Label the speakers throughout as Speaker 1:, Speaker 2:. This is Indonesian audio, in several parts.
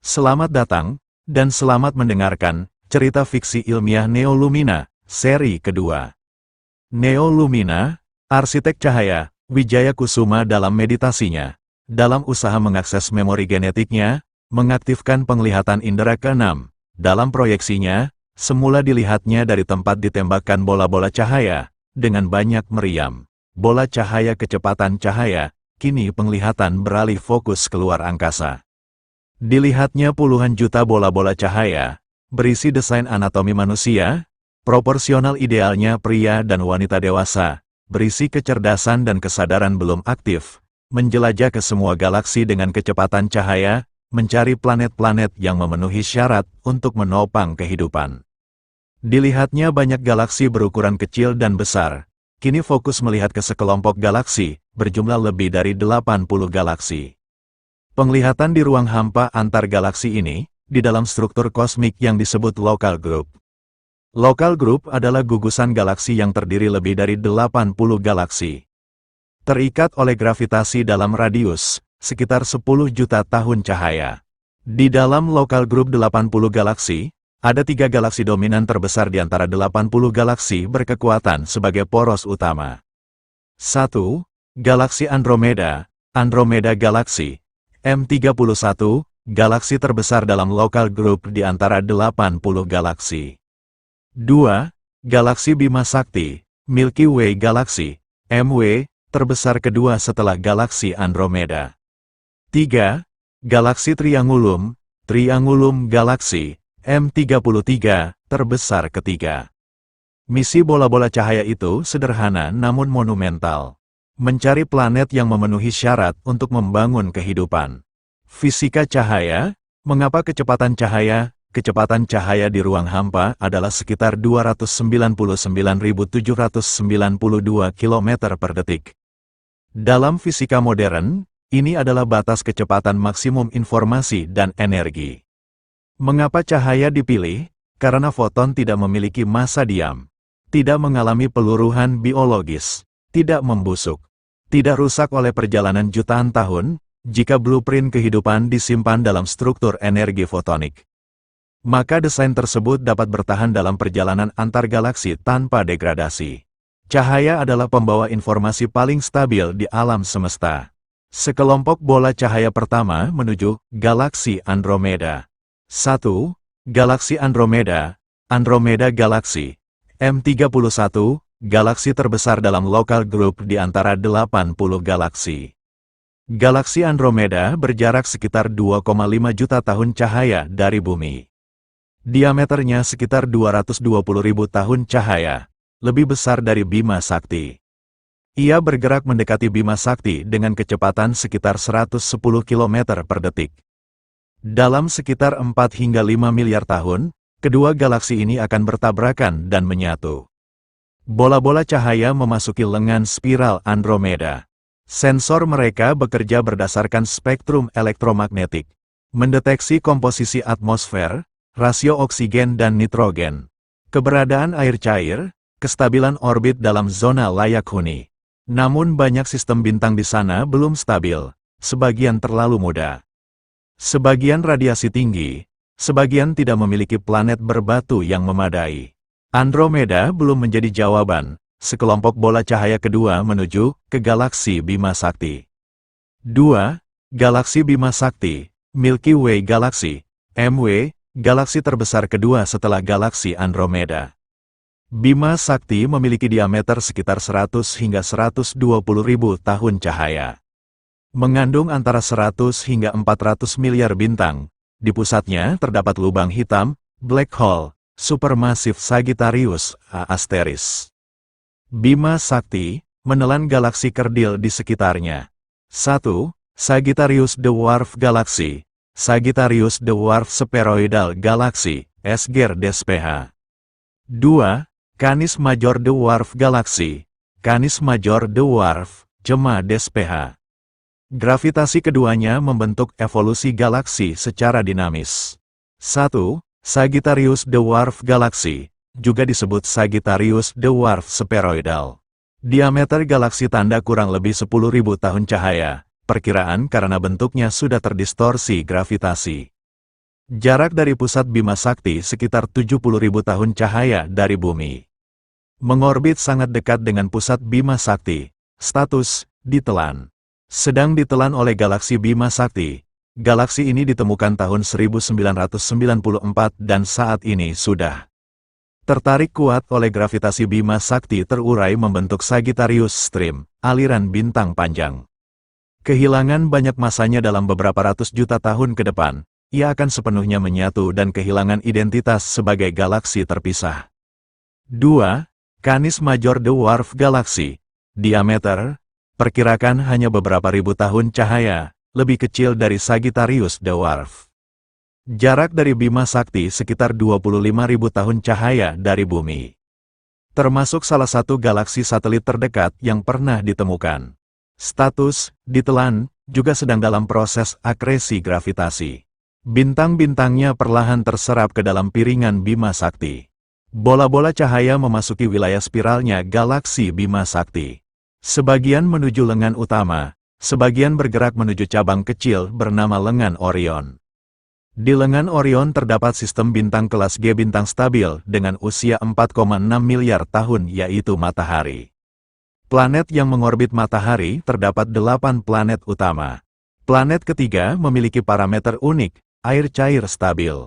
Speaker 1: Selamat datang, dan selamat mendengarkan cerita fiksi ilmiah Neolumina, seri kedua. Neolumina, arsitek cahaya, Wijaya Kusuma dalam meditasinya, dalam usaha mengakses memori genetiknya, mengaktifkan penglihatan indera keenam. Dalam proyeksinya, semula dilihatnya dari tempat ditembakkan bola-bola cahaya, dengan banyak meriam. Bola cahaya kecepatan cahaya, kini penglihatan beralih fokus keluar angkasa. Dilihatnya puluhan juta bola-bola cahaya, berisi desain anatomi manusia, proporsional idealnya pria dan wanita dewasa, berisi kecerdasan dan kesadaran belum aktif, menjelajah ke semua galaksi dengan kecepatan cahaya, mencari planet-planet yang memenuhi syarat untuk menopang kehidupan. Dilihatnya banyak galaksi berukuran kecil dan besar, kini fokus melihat ke sekelompok galaksi, berjumlah lebih dari 80 galaksi. Penglihatan di ruang hampa antar galaksi ini, di dalam struktur kosmik yang disebut Local Group. Local Group adalah gugusan galaksi yang terdiri lebih dari 80 galaksi. Terikat oleh gravitasi dalam radius, sekitar 10 juta tahun cahaya. Di dalam Local Group 80 galaksi, ada 3 galaksi dominan terbesar di antara 80 galaksi berkekuatan sebagai poros utama. 1. Galaksi Andromeda, Andromeda Galaxy. M31, galaksi terbesar dalam Local Group di antara 80 galaksi. 2. Galaksi Bima Sakti, Milky Way Galaxy, MW, terbesar kedua setelah galaksi Andromeda. 3. Galaksi Triangulum, Triangulum Galaxy, M33, terbesar ketiga. Misi bola-bola cahaya itu sederhana namun monumental. Mencari planet yang memenuhi syarat untuk membangun kehidupan. Fisika cahaya, mengapa kecepatan cahaya di ruang hampa adalah sekitar 299.792 km per detik. Dalam fisika modern, ini adalah batas kecepatan maksimum informasi dan energi. Mengapa cahaya dipilih? Karena foton tidak memiliki massa diam, tidak mengalami peluruhan biologis, tidak membusuk, tidak rusak oleh perjalanan jutaan tahun, jika blueprint kehidupan disimpan dalam struktur energi fotonik. Maka desain tersebut dapat bertahan dalam perjalanan antar galaksi tanpa degradasi. Cahaya adalah pembawa informasi paling stabil di alam semesta. Sekelompok bola cahaya pertama menuju galaksi Andromeda. 1. Galaksi Andromeda, Andromeda Galaxy, M31, galaksi terbesar dalam Local Group di antara 80 galaksi. Galaksi Andromeda berjarak sekitar 2,5 juta tahun cahaya dari Bumi. Diameternya sekitar 220.000 tahun cahaya, lebih besar dari Bima Sakti. Ia bergerak mendekati Bima Sakti dengan kecepatan sekitar 110 km per detik. Dalam sekitar 4 hingga 5 miliar tahun, kedua galaksi ini akan bertabrakan dan menyatu. Bola-bola cahaya memasuki lengan spiral Andromeda. Sensor mereka bekerja berdasarkan spektrum elektromagnetik, mendeteksi komposisi atmosfer, rasio oksigen dan nitrogen, keberadaan air cair, kestabilan orbit dalam zona layak huni. Namun banyak sistem bintang di sana belum stabil, sebagian terlalu muda. Sebagian radiasi tinggi, sebagian tidak memiliki planet berbatu yang memadai. Andromeda belum menjadi jawaban, sekelompok bola cahaya kedua menuju ke galaksi Bima Sakti. 2. Galaksi Bima Sakti, Milky Way Galaxy, MW, galaksi terbesar kedua setelah galaksi Andromeda. Bima Sakti memiliki diameter sekitar 100 hingga 120.000 tahun cahaya. Mengandung antara 100 hingga 400 miliar bintang. Di pusatnya terdapat lubang hitam, black hole, supermasif Sagittarius A asteris. Bima Sakti menelan galaksi kerdil di sekitarnya. 1. Sagittarius Dwarf Galaxy, Sagittarius Dwarf Spheroidal Galaxy, Sgr DSPH. 2. Canis Major Dwarf Galaxy, Canis Major Dwarf, Gemma DSPH. Gravitasi keduanya membentuk evolusi galaksi secara dinamis. 1. Sagittarius Dwarf Galaxy, juga disebut Sagittarius Dwarf Spheroidal. Diameter galaksi tanda kurang lebih 10.000 tahun cahaya, perkiraan karena bentuknya sudah terdistorsi gravitasi. Jarak dari pusat Bima Sakti sekitar 70.000 tahun cahaya dari bumi. Mengorbit sangat dekat dengan pusat Bima Sakti. Status, ditelan. Sedang ditelan oleh galaksi Bima Sakti. Galaksi ini ditemukan tahun 1994 dan saat ini sudah tertarik kuat oleh gravitasi Bima Sakti terurai membentuk Sagittarius Stream, aliran bintang panjang. Kehilangan banyak masanya dalam beberapa ratus juta tahun ke depan, ia akan sepenuhnya menyatu dan kehilangan identitas sebagai galaksi terpisah. 2. Canis Major Dwarf Galaxy. Diameter, perkirakan hanya beberapa ribu tahun cahaya, lebih kecil dari Sagittarius Dwarf. Jarak dari Bima Sakti sekitar 25.000 tahun cahaya dari bumi. Termasuk salah satu galaksi satelit terdekat yang pernah ditemukan. Status, ditelan, juga sedang dalam proses akresi gravitasi. Bintang-bintangnya perlahan terserap ke dalam piringan Bima Sakti. Bola-bola cahaya memasuki wilayah spiralnya galaksi Bima Sakti. Sebagian menuju lengan utama, sebagian bergerak menuju cabang kecil bernama lengan Orion. Di lengan Orion terdapat sistem bintang kelas G bintang stabil dengan usia 4,6 miliar tahun yaitu Matahari. Planet yang mengorbit Matahari terdapat 8 planet utama. Planet ketiga memiliki parameter unik, air cair stabil,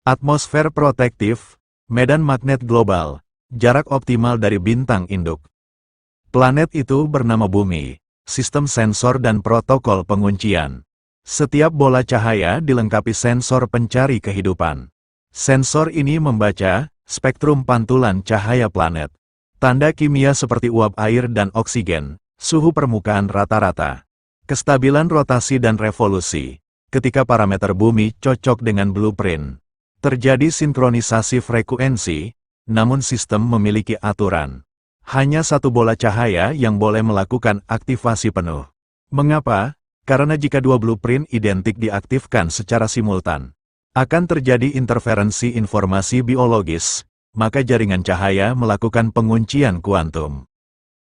Speaker 1: atmosfer protektif, medan magnet global, jarak optimal dari bintang induk. Planet itu bernama Bumi, sistem sensor dan protokol penguncian. Setiap bola cahaya dilengkapi sensor pencari kehidupan. Sensor ini membaca spektrum pantulan cahaya planet, tanda kimia seperti uap air dan oksigen, suhu permukaan rata-rata, kestabilan rotasi dan revolusi. Ketika parameter bumi cocok dengan blueprint, terjadi sinkronisasi frekuensi, namun sistem memiliki aturan. Hanya satu bola cahaya yang boleh melakukan aktivasi penuh. Mengapa? Karena jika dua blueprint identik diaktifkan secara simultan, akan terjadi interferensi informasi biologis, maka jaringan cahaya melakukan penguncian kuantum.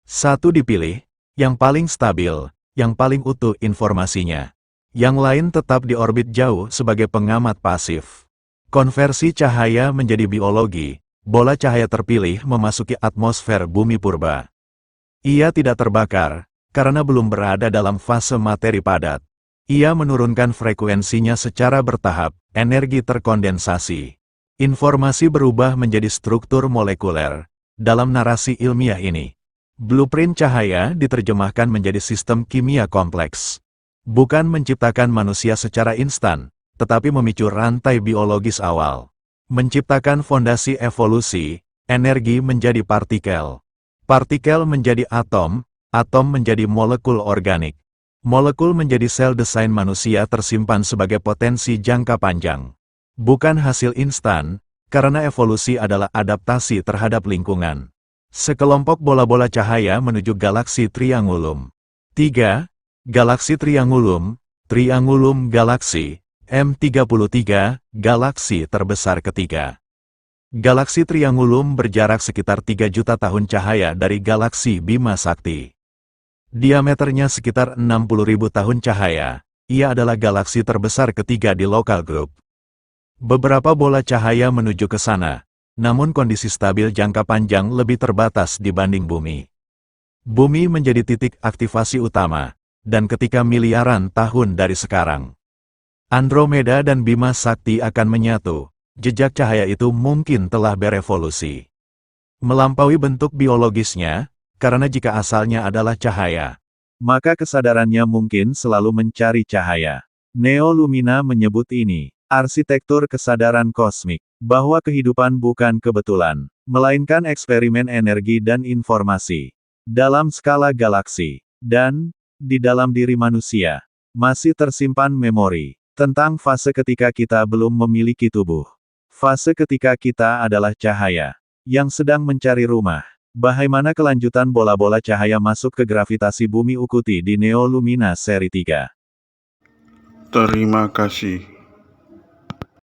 Speaker 1: Satu dipilih, yang paling stabil, yang paling utuh informasinya. Yang lain tetap di orbit jauh sebagai pengamat pasif. Konversi cahaya menjadi biologi, bola cahaya terpilih memasuki atmosfer bumi purba. Ia tidak terbakar, karena belum berada dalam fase materi padat. Ia menurunkan frekuensinya secara bertahap, energi terkondensasi. Informasi berubah menjadi struktur molekuler. Dalam narasi ilmiah ini, blueprint cahaya diterjemahkan menjadi sistem kimia kompleks. Bukan menciptakan manusia secara instan, tetapi memicu rantai biologis awal. Menciptakan fondasi evolusi, energi menjadi partikel. Partikel menjadi atom, atom menjadi molekul organik. Molekul menjadi sel desain manusia tersimpan sebagai potensi jangka panjang. Bukan hasil instan, karena evolusi adalah adaptasi terhadap lingkungan. Sekelompok bola-bola cahaya menuju galaksi Triangulum. 3. Galaksi Triangulum, Triangulum Galaksi, M33, galaksi terbesar ketiga. Galaksi Triangulum berjarak sekitar 3 juta tahun cahaya dari galaksi Bima Sakti. Diameternya sekitar 60.000 tahun cahaya, ia adalah galaksi terbesar ketiga di Local Group. Beberapa bola cahaya menuju ke sana, namun kondisi stabil jangka panjang lebih terbatas dibanding Bumi. Bumi menjadi titik aktivasi utama, dan ketika miliaran tahun dari sekarang, Andromeda dan Bima Sakti akan menyatu, jejak cahaya itu mungkin telah berevolusi. Melampaui bentuk biologisnya, karena jika asalnya adalah cahaya, maka kesadarannya mungkin selalu mencari cahaya. Neo Lumina menyebut ini arsitektur kesadaran kosmik, bahwa kehidupan bukan kebetulan, melainkan eksperimen energi dan informasi. Dalam skala galaksi, dan di dalam diri manusia, masih tersimpan memori tentang fase ketika kita belum memiliki tubuh. Fase ketika kita adalah cahaya yang sedang mencari rumah. Bagaimana kelanjutan bola-bola cahaya masuk ke gravitasi bumi ikuti di Neo Lumina seri 3.
Speaker 2: Terima kasih.